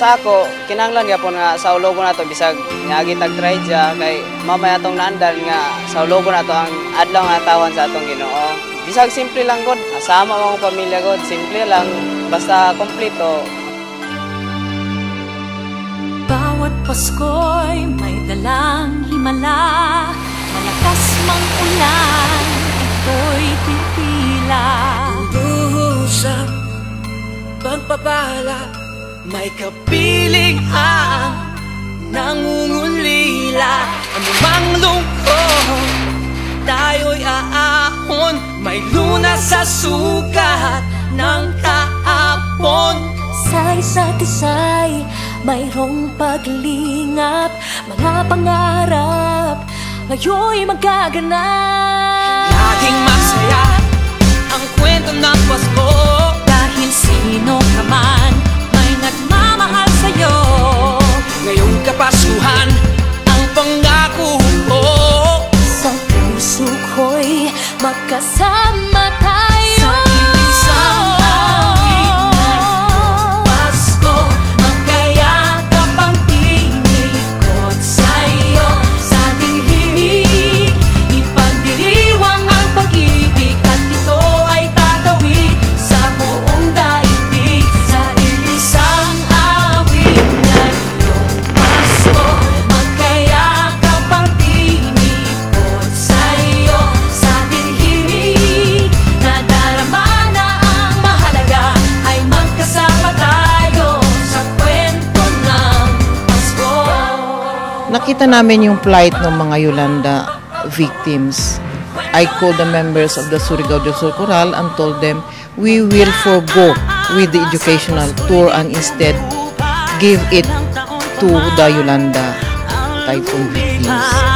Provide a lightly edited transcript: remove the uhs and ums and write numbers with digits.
sa ako, kinanglan gyapon nga sa ulogo na to bisag niagi tag-try dya kay mamaya atong naandal nga sa ulogo na to ang adlaw nga tawan sa atong Ginoo. Bisag simple lang gud, asama ang pamilya gud, simple lang basta kompleto. Bawat Pasko'y may dalang himala, malakas mang ulan, ito'y titila. Sa pagpapala, may kapiling ang nangungulila. Anumang lungkot, tayo'y aahon, may lunas sa sukat ng kahapon. Sa isa't isa'y mayroong paglingap, mga pangarap ngayon'y magaganap. Laging masaya ang kwento ng Pasko, dahil sino ka man may nagmamahal sa'yo. ngayong Kapaskuhan ang pangako ko. Sa puso ko'y magkasama tayo. Sa isang awit ngayong Pasko, magkayakap ang tinikot sa'yo. Sa ating himig, ipagdiriwang ang pag-ibig, at ito ay tatawid sa buong daigdig. Sa isang awit ngayong Pasko, magkayakap ang tinikot sa'yo. Sa ating himig, nadarama na ang mahalaga, ay magkasama tayo sa kwento ng Pasko. Nakita namin yung plight ng mga Yolanda victims. I called the members of the Surigao del Sur Choral and told them we will forgo with the educational tour and instead give it to the Yolanda typhoon victims.